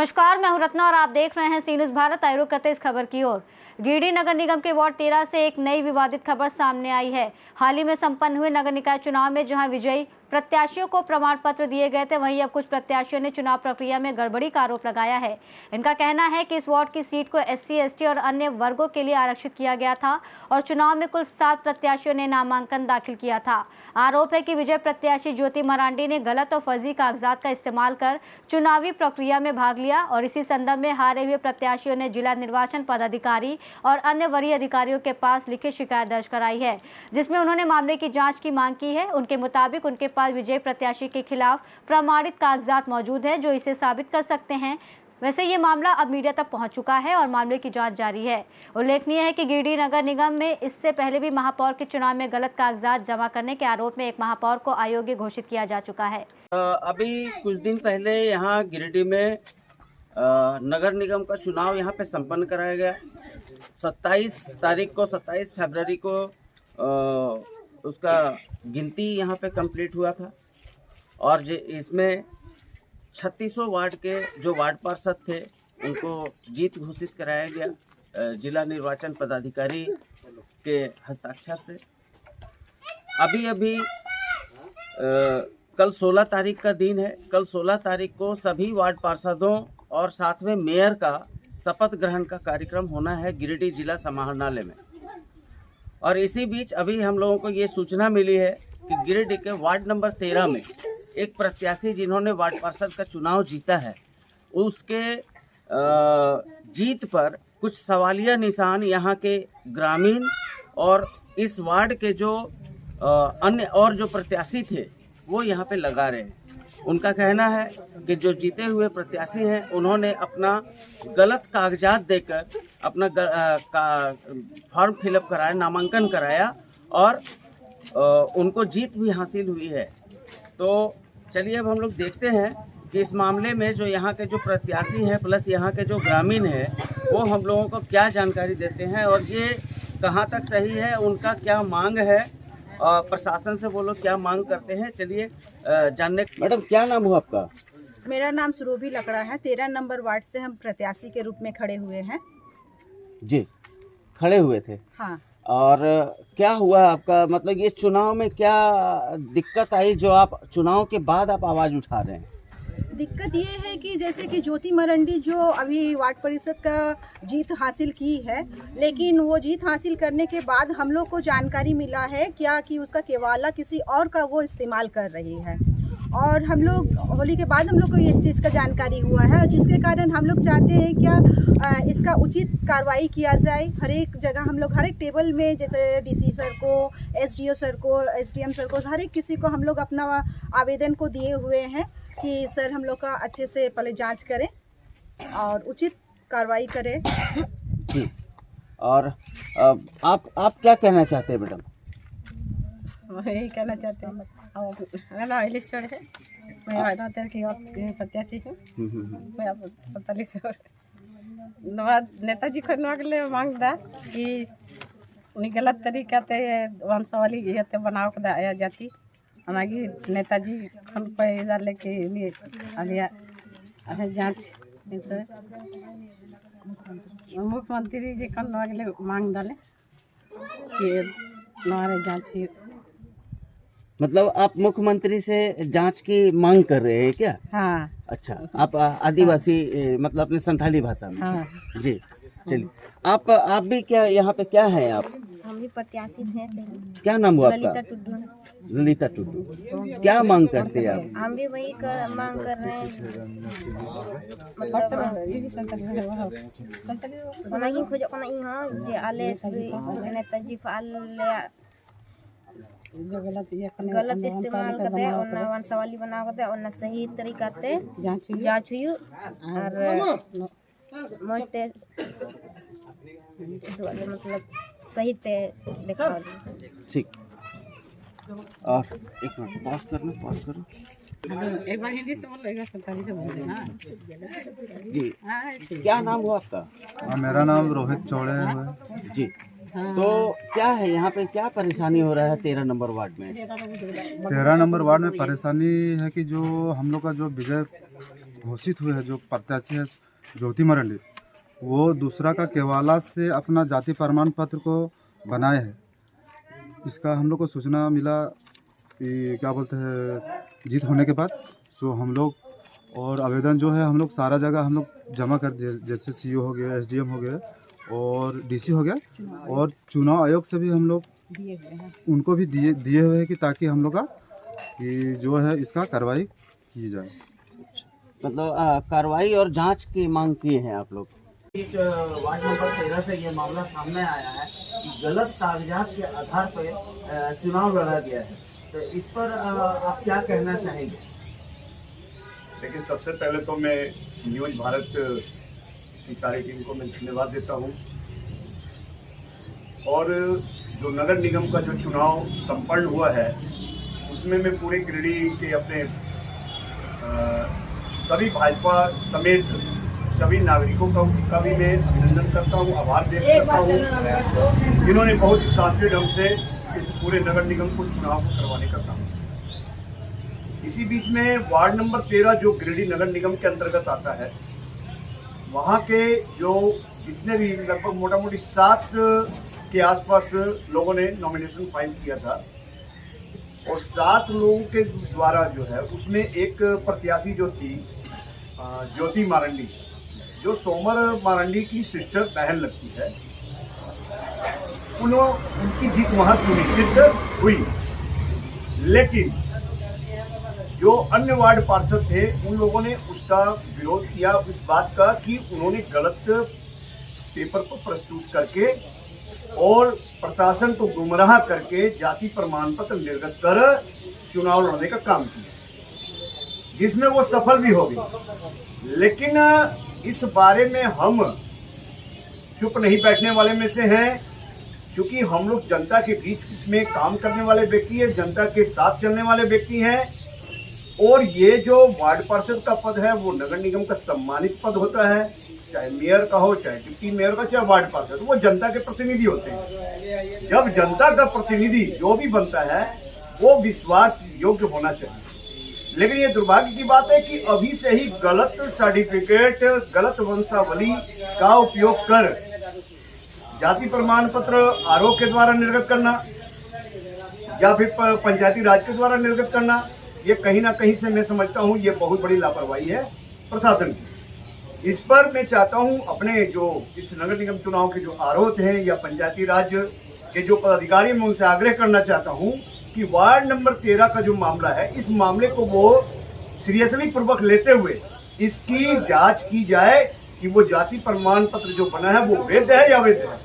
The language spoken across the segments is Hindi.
नमस्कार, मैं हूं रत्ना और आप देख रहे हैं सी न्यूज़ भारत। आइए रुक करते इस खबर की ओर। गिरिडीह नगर निगम के वार्ड 13 से एक नई विवादित खबर सामने आई है। हाल ही में संपन्न हुए नगर निकाय चुनाव में जहां विजयी प्रत्याशियों को प्रमाण पत्र दिए गए थे, वहीं अब कुछ प्रत्याशियों ने चुनाव प्रक्रिया में गड़बड़ी का आरोप लगाया है। इनका कहना है कि इस वार्ड की सीट को SC, ST और अन्य वर्गों के लिए आरक्षित किया गया था और चुनाव में कुल 7 प्रत्याशियों ने नामांकन दाखिल किया था। आरोप है कि विजय प्रत्याशी ज्योति मरांडी ने गलत और फर्जी कागजात का इस्तेमाल कर चुनावी प्रक्रिया में भाग लिया और इसी संदर्भ में हारे हुए प्रत्याशियों ने जिला निर्वाचन पदाधिकारी और अन्य वरीय अधिकारियों के पास लिखित शिकायत दर्ज कराई है, जिसमें उन्होंने मामले की जांच की मांग की है। उनके मुताबिक उनके पास विजय प्रत्याशी के खिलाफ प्रमाणित कागजात मौजूद हैं जो इसे साबित कर सकते हैं। वैसे ये मामला अब मीडिया तक पहुंच चुका है और मामले की जांच जारी है। उल्लेखनीय है कि गिरिडीह नगर निगम में इससे पहले भी महापौर के चुनाव में गलत कागजात जमा करने के आरोप में एक महापौर को अयोग्य घोषित किया जा चुका है। अभी कुछ दिन पहले यहाँ गिरिडीह में नगर निगम का चुनाव यहाँ पे संपन्न कराया गया। 27 फरवरी को उसका गिनती यहाँ पे कंप्लीट हुआ था और इसमें 36 वार्ड के जो वार्ड पार्षद थे उनको जीत घोषित कराया गया जिला निर्वाचन पदाधिकारी के हस्ताक्षर से। अभी कल 16 तारीख का दिन है। कल 16 तारीख को सभी वार्ड पार्षदों और साथ में मेयर का शपथ ग्रहण का कार्यक्रम होना है गिरिडीह जिला समाहरणालय में। और इसी बीच अभी हम लोगों को ये सूचना मिली है कि गिरिडीह के वार्ड नंबर 13 में एक प्रत्याशी जिन्होंने वार्ड पार्षद का चुनाव जीता है, उसके जीत पर कुछ सवालिया निशान यहाँ के ग्रामीण और इस वार्ड के जो अन्य और जो प्रत्याशी थे वो यहाँ पे लगा रहे हैं। उनका कहना है कि जो जीते हुए प्रत्याशी हैं उन्होंने अपना गलत कागजात देकर अपना फॉर्म फिलअप कराया, नामांकन कराया और उनको जीत भी हासिल हुई है। तो चलिए अब हम लोग देखते हैं कि इस मामले में जो यहाँ के जो प्रत्याशी हैं प्लस यहाँ के जो ग्रामीण हैं वो हम लोगों को क्या जानकारी देते हैं और ये कहाँ तक सही है, उनका क्या मांग है और प्रशासन से वो लोग क्या मांग करते हैं। चलिए जानने। मैडम क्या नाम हो आपका? मेरा नाम सुरोभी लकड़ा है। 13 नंबर वार्ड से हम प्रत्याशी के रूप में खड़े हुए हैं। जी, खड़े हुए थे। हाँ। और क्या हुआ आपका, मतलब ये चुनाव में क्या दिक्कत आई जो आप चुनाव के बाद आप आवाज़ उठा रहे हैं? दिक्कत ये है कि जैसे कि ज्योति मरांडी जो अभी वार्ड परिषद का जीत हासिल की है, लेकिन वो जीत हासिल करने के बाद हम लोग को जानकारी मिला है क्या कि उसका केवाला किसी और का वो इस्तेमाल कर रही है और हम लोग होली के बाद हम लोग को इस चीज़ का जानकारी हुआ है और जिसके कारण हम लोग चाहते हैं क्या इसका उचित कार्रवाई किया जाए। हर एक जगह हम लोग हर एक टेबल में जैसे DC सर को, SDO सर को, SDM सर को, हर एक किसी को हम लोग अपना आवेदन को दिए हुए हैं कि सर हम लोग का अच्छे से पहले जांच करें और उचित कार्रवाई करें। जी, और आप क्या कहना चाहते हैं मैडम? यही कहना चाहते हैं ना इलेक्शन है। मैं आधार की प्रत्याशी हूँ। मैं 45 नेताजी को मांग दा कि उन्हें गलत तरीका से वंशावली ये बनाव कर आया जाती हमारी नेताजी खन पैदा लेके लिए अभी जांच मुख्यमंत्री जी खन मांग डाले कि हमारे जांच। मतलब आप मुख्यमंत्री से जांच की मांग कर रहे हैं क्या? हाँ। अच्छा, आप आदिवासी मतलब अपने संथाली भाषा में? हाँ। जी, चलिए आप भी क्या यहाँ पे क्या हैं आप? हम भी प्रत्याशी थे। क्या नाम हुआ आपका? ललिता टुडू। क्या मांग करते हैं आप? हम भी वही मांग कर रहे हैं। नेताजी को गलत इस्तेमाल करते हैं और वंशावली बना करते हैं और सही तरीका से जांच हुई और मस्त मतलब सही से देखा। ठीक, और एक मिनट पॉज करो। एक बार हिंदी से बोलो, एक बार संताली से बोल देना। जी, क्या नाम हुआ आपका? मेरा नाम रोहित चौड़े है जी। तो क्या है यहाँ पे, क्या परेशानी हो रहा है 13 नंबर वार्ड में? 13 नंबर वार्ड में परेशानी है कि जो हम लोग का जो विजय घोषित हुए हैं जो प्रत्याशी है ज्योति मरंडी, वो दूसरा का केवाला से अपना जाति प्रमाण पत्र को बनाए हैं। इसका हम लोग को सूचना मिला कि क्या बोलते हैं जीत होने के बाद, सो हम लोग और आवेदन जो है हम लोग सारा जगह हम लोग जमा कर दिए, जैसे सीओ हो गया, एसडीएम हो गया और डीसी हो गया, और चुनाव आयोग से भी हम लोग उनको भी दिए हुए हैं कि ताकि हम लोग का कि जो है इसका कार्रवाई की जाए। मतलब कार्रवाई और जांच की मांग की है आप लोग। एक वार्ड नंबर 13 से ये मामला सामने आया है कि गलत कागजात के आधार पर चुनाव लड़ा गया है, तो इस पर आप क्या कहना चाहेंगे? लेकिन सबसे पहले तो मैं न्यूज भारत की सारी टीम को मैं धन्यवाद देता हूं, और जो नगर निगम का जो चुनाव संपन्न हुआ है उसमें मैं पूरे गिरिडीह के अपने सभी भाजपा समेत सभी नागरिकों का भी मैं अभिनंदन करता हूं, आभार व्यक्त करता हूं, जिन्होंने बहुत ही शांति ढंग से इस पूरे नगर निगम को चुनाव को करवाने का काम किया। इसी बीच में वार्ड नंबर 13 जो गिरिडीह नगर निगम के अंतर्गत आता है, वहाँ के जो जितने भी लगभग मोटा मोटी 7 के आसपास लोगों ने नॉमिनेशन फाइल किया था, और 7 लोगों के द्वारा जो है उसमें एक प्रत्याशी जो थी ज्योति मारंडी, जो सोमर मारंडी की सिस्टर बहन लगती है, उनकी जीत वहाँ सुनिश्चित हुई। लेकिन जो अन्य वार्ड पार्षद थे उन लोगों ने उसका विरोध किया, इस बात का कि उन्होंने गलत पेपर को प्रस्तुत करके और प्रशासन को गुमराह करके जाति प्रमाण पत्र निर्गत कर चुनाव लड़ने का काम किया, जिसमें वो सफल भी हो गए। लेकिन इस बारे में हम चुप नहीं बैठने वाले में से हैं, क्योंकि हम लोग जनता के बीच में काम करने वाले व्यक्ति हैं, जनता के साथ चलने वाले व्यक्ति हैं, और ये जो वार्ड पार्षद का पद है वो नगर निगम का सम्मानित पद होता है, चाहे मेयर का हो, चाहे डिप्टी मेयर का, चाहे वार्ड पार्षद, वो जनता के प्रतिनिधि होते हैं। जब जनता का प्रतिनिधि जो भी बनता है वो विश्वास योग्य होना चाहिए। लेकिन ये दुर्भाग्य की बात है कि अभी से ही गलत सर्टिफिकेट, गलत वंशावली का उपयोग कर जाति प्रमाण पत्र आरोप के द्वारा निर्गत करना या फिर पंचायती राज के द्वारा निर्गत करना, ये कहीं ना कहीं से मैं समझता हूँ ये बहुत बड़ी लापरवाही है प्रशासन की। इस पर मैं चाहता हूँ अपने जो इस नगर निगम चुनाव के जो आरोप हैं या पंचायती राज के जो पदाधिकारी, मैं उनसे आग्रह करना चाहता हूँ कि वार्ड नंबर 13 का जो मामला है, इस मामले को वो सीरियसली पूर्वक लेते हुए इसकी जांच की जाए कि वो जाति प्रमाण पत्र जो बना है वो वैध है या अवैध है।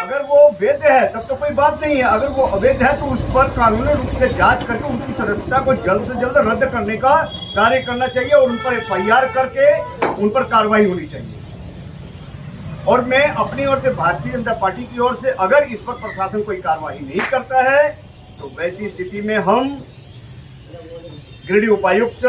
अगर वो वैध है तब तो कोई बात नहीं है, अगर वो अवैध है तो उस पर कानूनी रूप से जांच करके उनकी सदस्यता को जल्द से जल्द रद्द करने का कार्य करना चाहिए और उन पर FIR करके उन पर कार्रवाई होनी चाहिए। और मैं अपनी ओर से, भारतीय जनता पार्टी की ओर से, अगर इस पर प्रशासन कोई कार्रवाई नहीं करता है तो वैसी स्थिति में हम गिरिडीह उपायुक्त,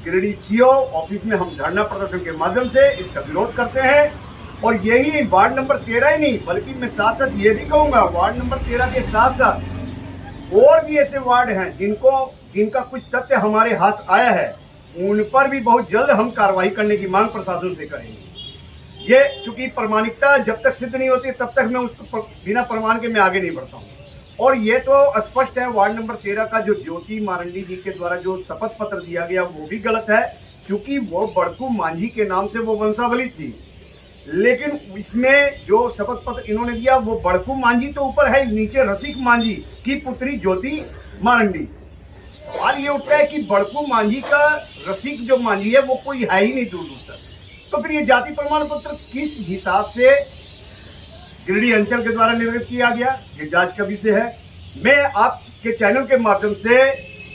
गिरिडीह CO ऑफिस में हम धरना प्रदर्शन के माध्यम से इसका विरोध करते हैं। और यही नहीं, वार्ड नंबर 13 ही नहीं, बल्कि मैं साथ साथ ये भी कहूंगा, वार्ड नंबर 13 के साथ साथ और भी ऐसे वार्ड हैं जिनका कुछ तथ्य हमारे हाथ आया है, उन पर भी बहुत जल्द हम कार्रवाई करने की मांग प्रशासन से करेंगे। ये चूंकि प्रमाणिकता जब तक सिद्ध नहीं होती तब तक मैं उसको बिना प्रमाण के मैं आगे नहीं बढ़ता हूँ। और ये तो स्पष्ट है, वार्ड नंबर 13 का जो ज्योति मारंडी जी के द्वारा जो शपथ पत्र दिया गया वो भी गलत है, क्योंकि वो बड़कू मांझी के नाम से वो वंशावली थी। लेकिन इसमें जो शपथ पत्र इन्होंने दिया वो बड़कू मांझी तो ऊपर है, नीचे रसिक मांझी की पुत्री ज्योति मारंडी। सवाल ये उठता है कि बड़कू मांझी का रसिक जो मांझी है वो कोई है ही नहीं दूर दूर तक, तो फिर ये जाति प्रमाण पत्र किस हिसाब से गिरिडीह अंचल के द्वारा निर्गत किया गया, ये जांच का विषय है। मैं आपके चैनल के माध्यम से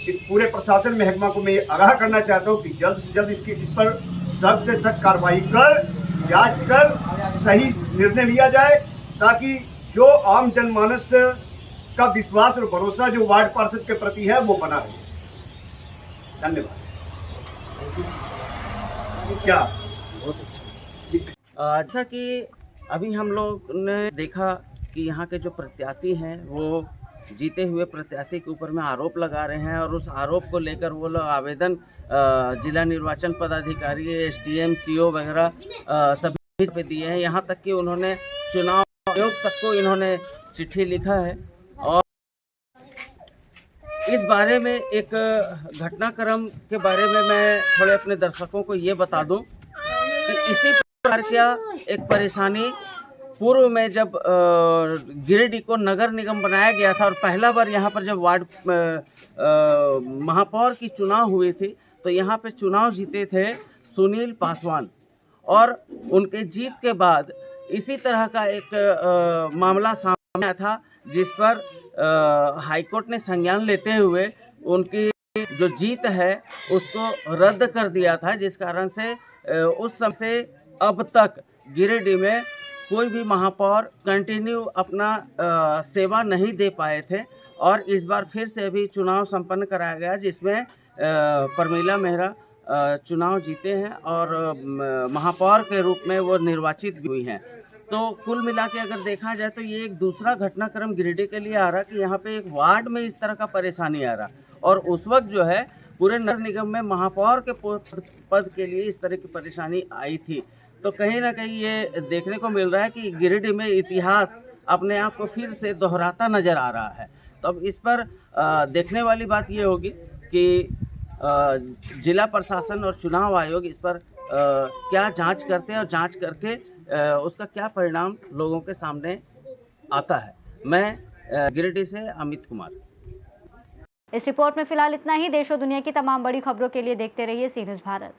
इस पूरे प्रशासन महकमा को मैं आगाह करना चाहता हूँ कि जल्द से जल्द इस पर सख्त से सख्त कार्रवाई कर, जांच कर सही निर्णय लिया जाए, ताकि जो आम जनमानस का विश्वास और भरोसा जो वार्ड पार्षद के प्रति है वो बना रहे। धन्यवाद। क्या जैसा कि अभी हम लोग ने देखा कि यहाँ के जो प्रत्याशी हैं वो जीते हुए प्रत्याशी के ऊपर में आरोप लगा रहे हैं और उस आरोप को लेकर वो लोग आवेदन जिला निर्वाचन पदाधिकारी, SDM, CO वगैरह सभी पे दिए हैं। यहाँ तक कि उन्होंने चुनाव आयोग तक को इन्होंने चिट्ठी लिखा है। और इस बारे में एक घटनाक्रम के बारे में मैं थोड़े अपने दर्शकों को ये बता दूं कि इसी प्रकार का एक परेशानी पूर्व में जब गिरिडीह को नगर निगम बनाया गया था और पहला बार यहाँ पर जब वार्ड महापौर की चुनाव हुई थी तो यहाँ पे चुनाव जीते थे सुनील पासवान। और उनके जीत के बाद इसी तरह का एक मामला सामने आया था जिस पर हाईकोर्ट ने संज्ञान लेते हुए उनकी जो जीत है उसको रद्द कर दिया था, जिस कारण से उस समय से अब तक गिरिडीह में कोई भी महापौर कंटिन्यू अपना सेवा नहीं दे पाए थे। और इस बार फिर से अभी चुनाव संपन्न कराया गया जिसमें परमीला मेहरा चुनाव जीते हैं और महापौर के रूप में वो निर्वाचित भी हुई हैं। तो कुल मिला के अगर देखा जाए तो ये एक दूसरा घटनाक्रम गिरिडीह के लिए आ रहा कि यहाँ पे एक वार्ड में इस तरह का परेशानी आ रहा और उस वक्त जो है पूरे नगर निगम में महापौर के पद के लिए इस तरह की परेशानी आई थी। तो कहीं ना कहीं ये देखने को मिल रहा है कि गिरिडीह में इतिहास अपने आप को फिर से दोहराता नज़र आ रहा है। तो अब इस पर देखने वाली बात ये होगी कि जिला प्रशासन और चुनाव आयोग इस पर क्या जांच करते हैं और जांच करके उसका क्या परिणाम लोगों के सामने आता है। मैं गिरिडीह से अमित कुमार। इस रिपोर्ट में फिलहाल इतना ही। देश और दुनिया की तमाम बड़ी खबरों के लिए देखते रहिए सी न्यूज़ भारत।